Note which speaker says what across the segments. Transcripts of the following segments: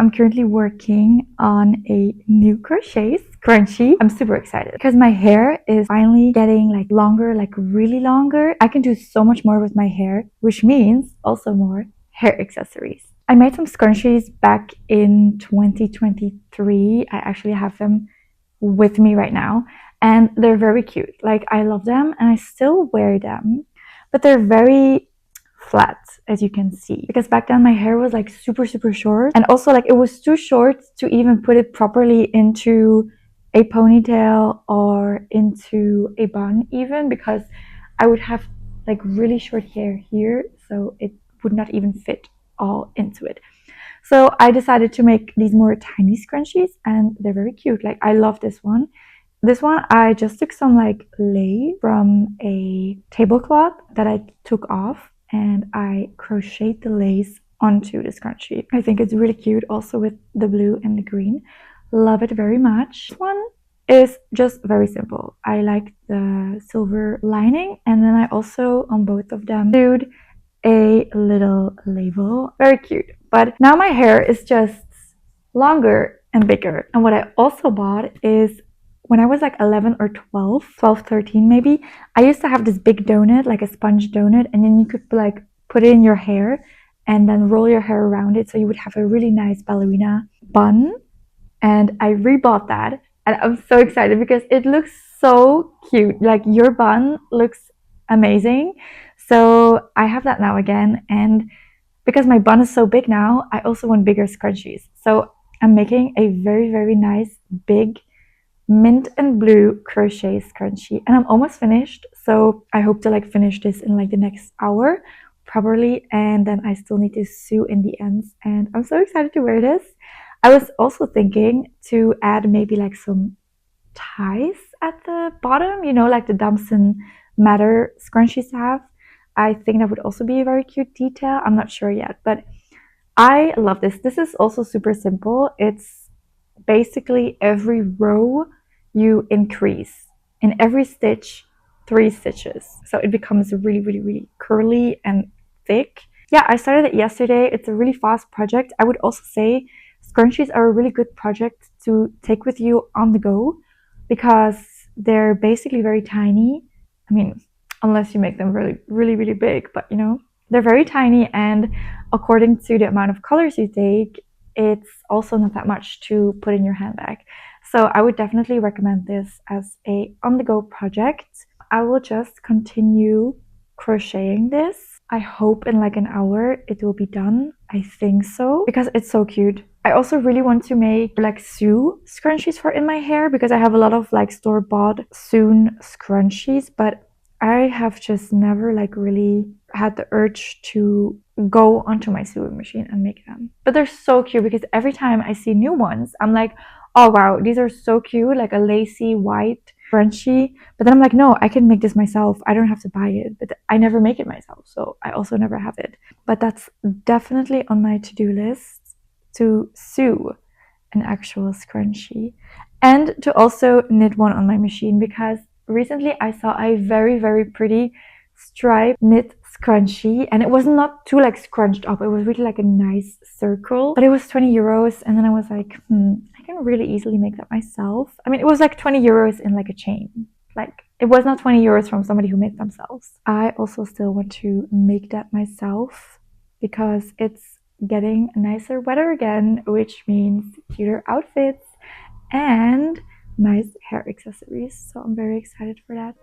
Speaker 1: I'm currently working on a new crochet scrunchie. I'm super excited because my hair is finally getting like longer, like really longer. I can do so much more with my hair, which means also more hair accessories. I made some scrunchies back in 2023. I actually have them with me right now and they're very cute. Like I love them and I still wear them, but they're very flat, as you can see, because back then my hair was like super short, and also like it was too short to even put it properly into a ponytail or into a bun, even because I would have like really short hair here, so it would not even fit all into it. So I decided to make these more tiny scrunchies and they're very cute. Like I love this one. This one, I just took some like lace from a tablecloth that I took off and I crocheted the lace onto the scrunchie. I think it's really cute also with the blue and the green. Love it very much. This one is just very simple. I like the silver lining, and then I also on both of them sewed a little label. Very cute. But now my hair is just longer and bigger. And what I also bought is when I was like 11 or 12, 13 maybe, I used to have this big donut, like a sponge donut, and then you could like put it in your hair and then roll your hair around it, so you would have a really nice ballerina bun. And I rebought that and I'm so excited because it looks so cute. Like your bun looks amazing. So I have that now again, and because my bun is so big now, I also want bigger scrunchies. So I'm making a very nice big mint and blue crochet scrunchie, and I'm almost finished, so I hope to like finish this in like the next hour probably, and then I still need to sew in the ends, and I'm so excited to wear this. I was also thinking to add maybe like some ties at the bottom, you know, like the Damson Matter scrunchies have. I think that would also be a very cute detail. I'm not sure yet, but I love this. This is also super simple. It's basically every row you increase in every stitch 3 stitches, so it becomes really curly and thick. Yeah, I started it yesterday. It's a really fast project. I would also say scrunchies are a really good project to take with you on the go because they're basically very tiny. I mean, unless you make them really big, but you know, they're very tiny, and according to the amount of colors you take, it's also not that much to put in your handbag. So I would definitely recommend this as a on-the-go project. I will just continue crocheting this. I hope in like an hour it will be done. I think so, because it's so cute. I also really want to make like sew scrunchies for in my hair because I have a lot of like store-bought sewn scrunchies, but I have just never like really had the urge to go onto my sewing machine and make them. But they're so cute because every time I see new ones, I'm like, oh wow, these are so cute, like a lacy white scrunchie. But then I'm like, no, I can make this myself. I don't have to buy it. But I never make it myself, so I also never have it. But that's definitely on my to-do list, to sew an actual scrunchie and to also knit one on my machine, because recently I saw a very pretty striped knit scrunchie, and it was not too like scrunched up. It was really like a nice circle, but it was 20 euros, and then I was like, I can really easily make that myself. I mean, it was like 20 euros in like a chain. Like it was not 20 euros from somebody who made themselves. I also still want to make that myself because it's getting nicer weather again, which means cuter outfits and nice hair accessories. So I'm very excited for that.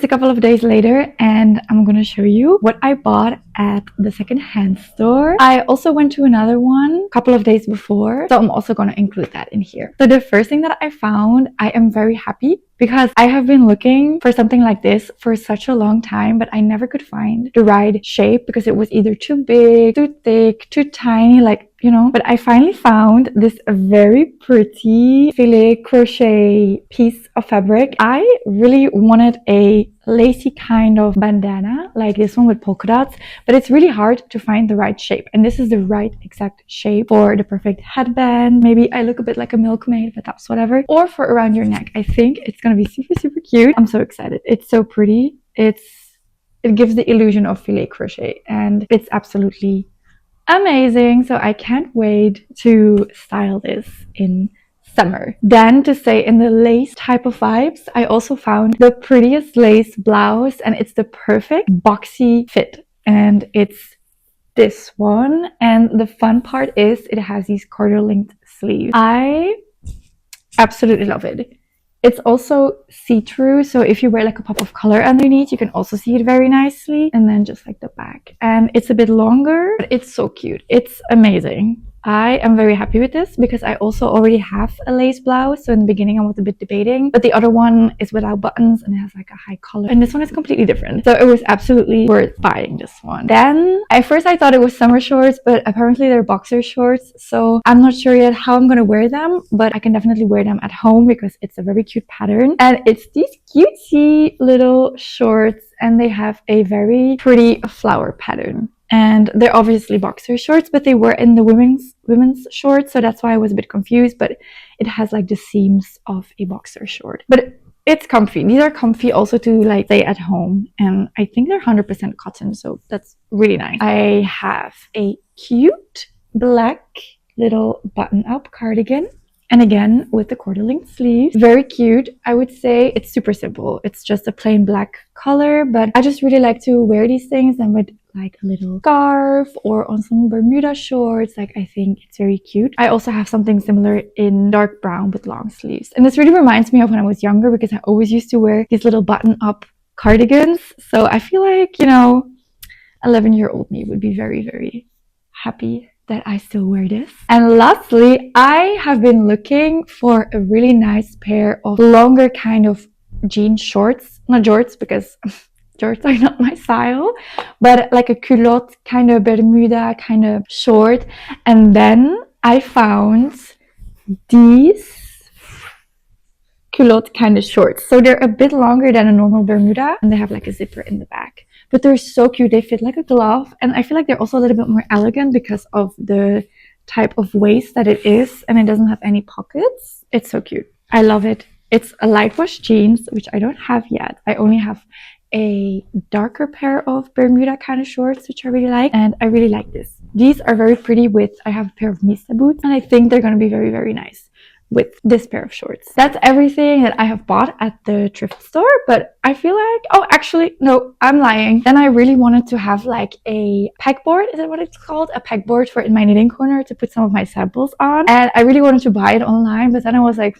Speaker 1: It's a couple of days later and I'm gonna show you what I bought at the secondhand store. I also went to another one a couple of days before, so I'm also gonna include that in here. So the first thing that I found, I am very happy because I have been looking for something like this for such a long time, but I never could find the right shape because it was either too big, too thick, too tiny, like, you know. But I finally found this very pretty filet crochet piece of fabric. I really wanted a lacy kind of bandana like this one with polka dots, but it's really hard to find the right shape, and this is the right exact shape for the perfect headband. Maybe I look a bit like a milkmaid, but that's whatever. Or for around your neck. I think it's gonna be super cute. I'm so excited. It's so pretty. It gives the illusion of filet crochet and it's absolutely amazing. So I can't wait to style this in summer. Then, to stay in the lace type of vibes, I also found the prettiest lace blouse, and it's the perfect boxy fit, and it's this one. And the fun part is it has these quarter-length sleeves. I absolutely love it. It's also see-through, so if you wear like a pop of color underneath, you can also see it very nicely. And then just like the back, and it's a bit longer, but it's so cute. It's amazing. I am very happy with this because I also already have a lace blouse. So in the beginning I was a bit debating, but the other one is without buttons and it has like a high collar, and this one is completely different. So it was absolutely worth buying this one. Then at first I thought it was summer shorts, but apparently they're boxer shorts. So I'm not sure yet how I'm gonna wear them, but I can definitely wear them at home because it's a very cute pattern. And it's these cutesy little shorts, and they have a very pretty flower pattern. And they're obviously boxer shorts, but they were in the women's shorts, so that's why I was a bit confused. But it has like the seams of a boxer short, but it's comfy. These are comfy also to like stay at home, and I think they're 100% cotton, so that's really nice. I have a cute black little button-up cardigan, and again with the quarter-length sleeves. Very cute. I would say it's super simple. It's just a plain black color, but I just really like to wear these things and with like a little scarf or on some Bermuda shorts. Like, I think it's very cute. I also have something similar in dark brown with long sleeves, and this really reminds me of when I was younger because I always used to wear these little button-up cardigans. So I feel like, you know, 11-year-old me would be very happy that I still wear this. And lastly, I have been looking for a really nice pair of longer kind of jean shorts, not jorts because jorts are not my style, but like a culotte kind of Bermuda kind of short. And then I found these culotte kind of shorts. So they're a bit longer than a normal Bermuda, and they have like a zipper in the back, but they're so cute. They fit like a glove, and I feel like they're also a little bit more elegant because of the type of waist that it is, and it doesn't have any pockets. It's so cute. I love it. It's a light wash jeans, which I don't have yet. I only have a darker pair of Bermuda kind of shorts, which I really like, and I really like this. These are very pretty with, I have a pair of Mista boots, and I think they're going to be very nice with this pair of shorts. That's everything that I have bought at the thrift store, but I feel like, oh, actually, no, I'm lying. Then I really wanted to have like a pegboard, is that what it's called? A pegboard for in my knitting corner to put some of my samples on. And I really wanted to buy it online, but then I was like,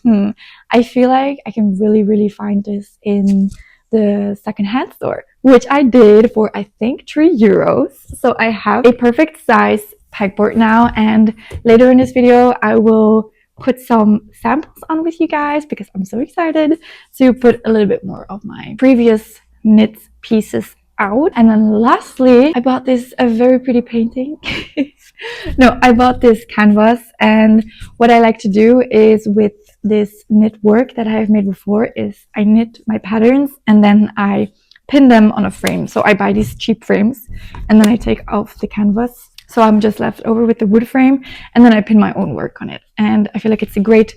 Speaker 1: I feel like I can really find this in the secondhand store, which I did for I think €3. So I have a perfect size pegboard now, and later in this video I will put some samples on with you guys because I'm so excited to put a little bit more of my previous knit pieces out. And then lastly, I bought this a very pretty painting. No, I bought this canvas, and what I like to do is with this knit work that I have made before is I knit my patterns and then I pin them on a frame. So I buy these cheap frames and then I take off the canvas. So I'm just left over with the wood frame, and then I pin my own work on it. And I feel like it's a great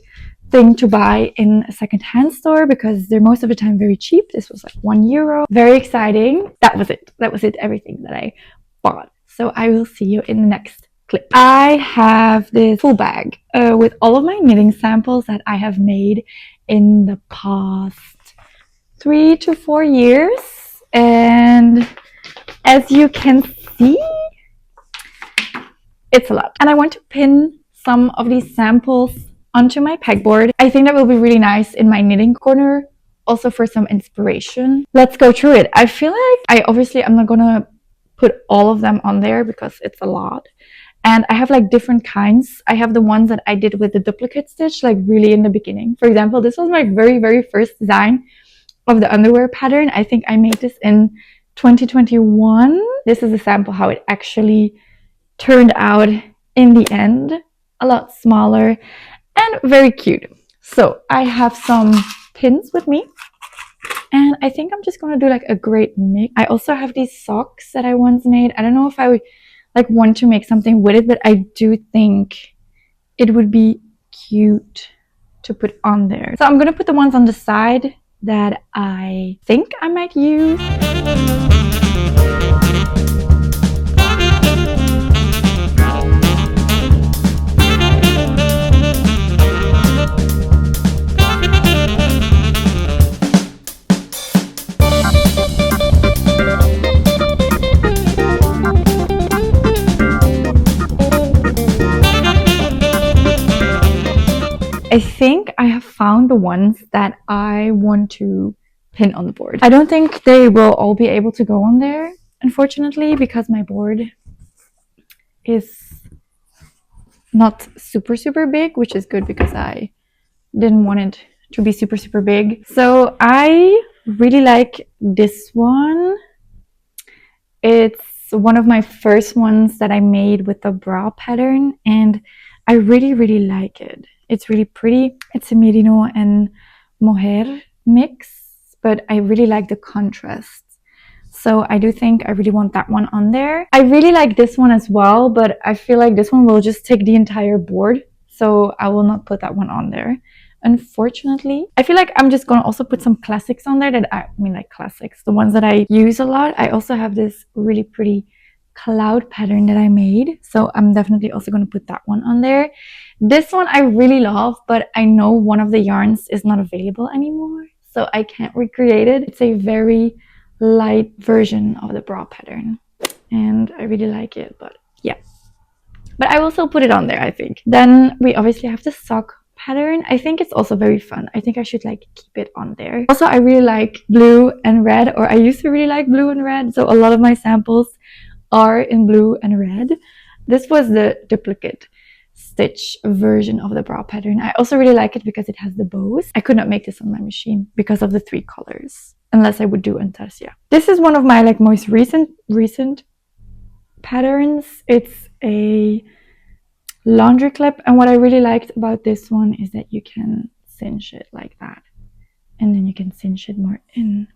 Speaker 1: thing to buy in a second-hand store because they're most of the time very cheap. This was like €1. Very exciting. That was it. That was it. Everything that I bought. So I will see you in the next clip. I have this full bag with all of my knitting samples that I have made in the past 3 to 4 years. And as you can see, it's a lot. And I want to pin some of these samples onto my pegboard. I think that will be really nice in my knitting corner also for some inspiration. Let's go through it. I feel like I'm not gonna put all of them on there because it's a lot. And I have like different kinds. I have the ones that I did with the duplicate stitch, like really in the beginning. For example, this was my very, very first design of the underwear pattern. I think I made this in 2021. This is a sample how it actually turned out in the end. A lot smaller and very cute. So I have some pins with me. And I think I'm just gonna do like a great mix. I also have these socks that I once made. I don't know if I would like want to make something with it, but I do think it would be cute to put on there. So I'm gonna put the ones on the side that I think I might use. I think I have found the ones that I want to pin on the board. I don't think they will all be able to go on there, unfortunately, because my board is not super big, which is good because I didn't want it to be super big. So I really like this one. It's one of my first ones that I made with the bra pattern, and I really like it. It's really pretty. It's a merino and mohair mix, but I really like the contrast. So I do think I really want that one on there. I really like this one as well, but I feel like this one will just take the entire board. So I will not put that one on there, unfortunately. I feel like I'm just gonna also put some classics on there like classics, the ones that I use a lot. I also have this really pretty cloud pattern that I made, so I'm definitely also going to put that one on there. This one I really love, but I know one of the yarns is not available anymore, so I can't recreate it. It's a very light version of the bra pattern and I really like it, but yeah, but I will still put it on there, I think. Then we obviously have the sock pattern. I think it's also very fun. I think I should like keep it on there. Also, I really like blue and red, or I used to really like blue and red, so a lot of my samples are in blue and red. This was the duplicate stitch version of the bra pattern. I also really like it because it has the bows. I could not make this on my machine because of the 3 colors, unless I would do intarsia. This is one of my like most recent patterns. It's a laundry clip, and what I really liked about this one is that you can cinch it like that, and then you can cinch it more in.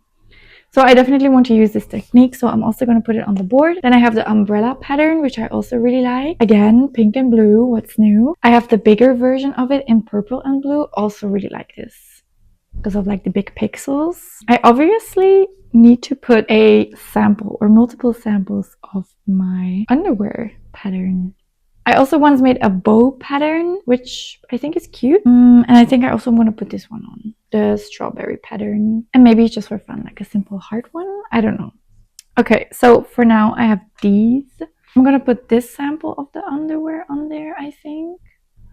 Speaker 1: So I definitely want to use this technique, so I'm also going to put it on the board. Then I have the umbrella pattern, which I also really like. Again, pink and blue, what's new? I have the bigger version of it in purple and blue. Also really like this because of like the big pixels. I obviously need to put a sample or multiple samples of my underwear pattern. I also once made a bow pattern, which I think is cute. And I think I also want to put this one on, the strawberry pattern. And maybe just for fun, like a simple heart one. I don't know. Okay, so for now I have these. I'm going to put this sample of the underwear on there, I think.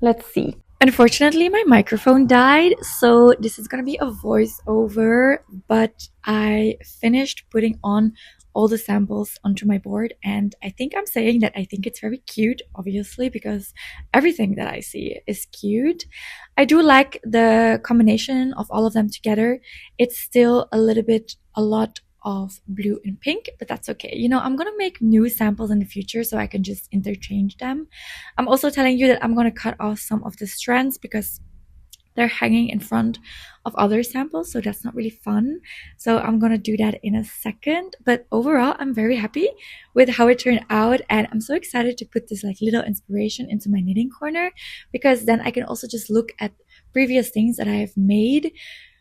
Speaker 1: Let's see. Unfortunately, my microphone died, so this is going to be a voiceover, but I finished putting on all the samples onto my board, and I think I'm saying that I think it's very cute, obviously, because everything that I see is cute. I do like the combination of all of them together. It's still a lot of blue and pink, but that's okay. You know, I'm gonna make new samples in the future so I can just interchange them. I'm also telling you that I'm gonna cut off some of the strands because they're hanging in front of other samples, so that's not really fun. So I'm gonna do that in a second, but overall I'm very happy with how it turned out, and I'm so excited to put this like little inspiration into my knitting corner, because then I can also just look at previous things that I have made,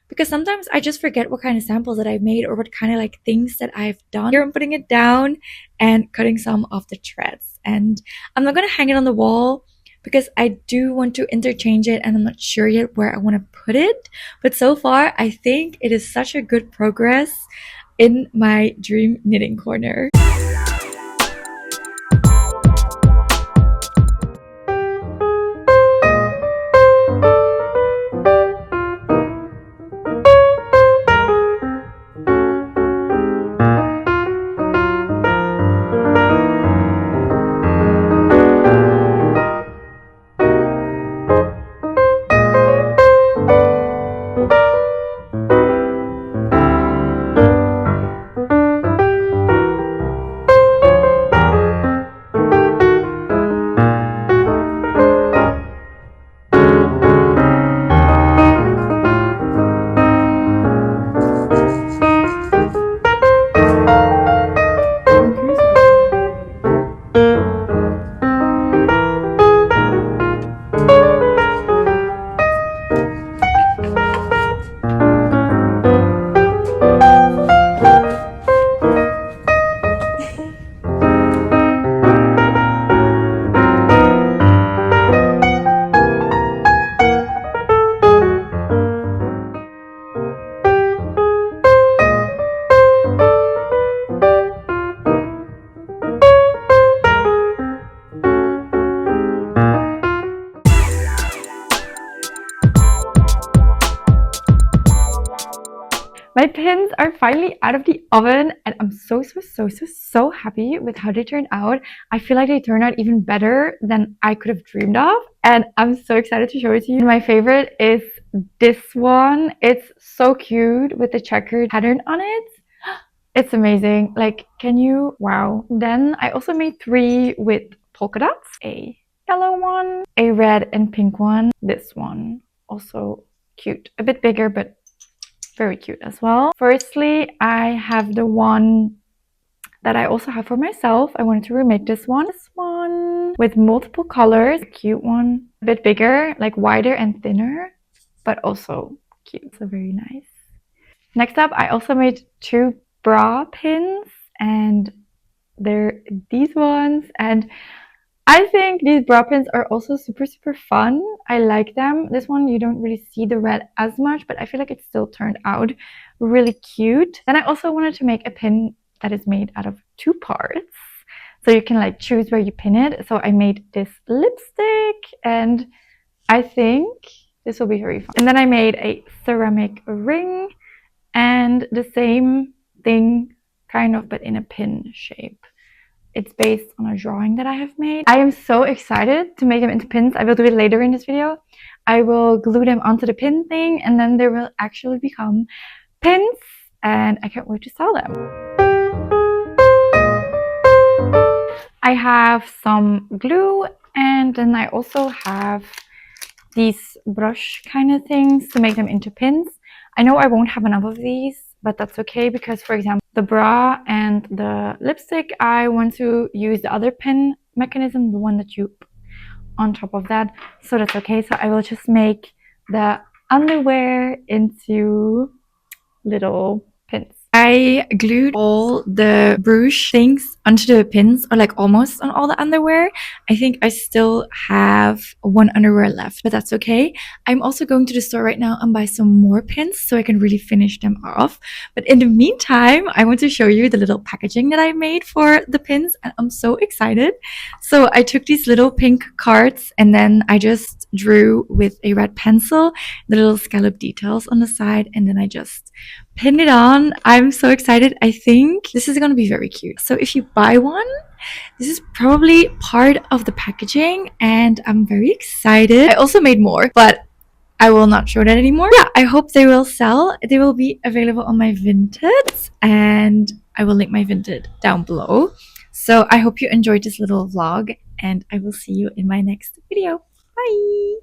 Speaker 1: because sometimes I just forget what kind of samples that I've made or what kind of like things that I've done. Here I'm putting it down and cutting some of the threads, and I'm not gonna hang it on the wall because I do want to interchange it and I'm not sure yet where I want to put it. But so far, I think it is such a good progress in my dream knitting corner. My pins are finally out of the oven and I'm so happy with how they turned out. I feel like they turned out even better than I could have dreamed of and I'm so excited to show it to you. My favorite is this one. It's so cute with the checkered pattern on it. It's amazing. Like, can you? Wow. Then I also made 3 with polka dots. A yellow one, a red and pink one. This one, also cute. A bit bigger, but very cute as well. Firstly, I have the one that I also have for myself. I wanted to remake this one. This one with multiple colors. Cute one. A bit bigger, like wider and thinner, but also cute. So very nice. Next up, I also made 2 bra pins and they're these ones. And I think these bra pins are also super fun. I like them. This one, you don't really see the red as much, but I feel like it still turned out really cute. Then I also wanted to make a pin that is made out of 2 parts. So you can like choose where you pin it. So I made this lipstick and I think this will be very fun. And then I made a ceramic ring and the same thing kind of, but in a pin shape. It's based on a drawing that I have made. I am so excited to make them into pins. I will do it later in this video. I will glue them onto the pin thing and then they will actually become pins and I can't wait to sell them. I have some glue and then I also have these brush kind of things to make them into pins. I know I won't have enough of these, but that's okay because, for example, the bra and the lipstick, I want to use the other pin mechanism, the one that you on top of that, so that's okay. So I will just make the underwear into little pins. I glued all the ruche things onto the pins, or like almost on all the underwear. I think I still have 1 underwear left, but that's okay. I'm also going to the store right now and buy some more pins so I can really finish them off. But in the meantime, I want to show you the little packaging that I made for the pins and I'm so excited. So I took these little pink cards and then I just drew with a red pencil the little scallop details on the side and then I just pinned it on. I'm so excited. I think this is going to be very cute. So if you buy one, this is probably part of the packaging and I'm very excited. I also made more, but I will not show that anymore. Yeah, I hope they will sell. They will be available on my Vinted and I will link my Vinted down below. So I hope you enjoyed this little vlog and I will see you in my next video. Bye!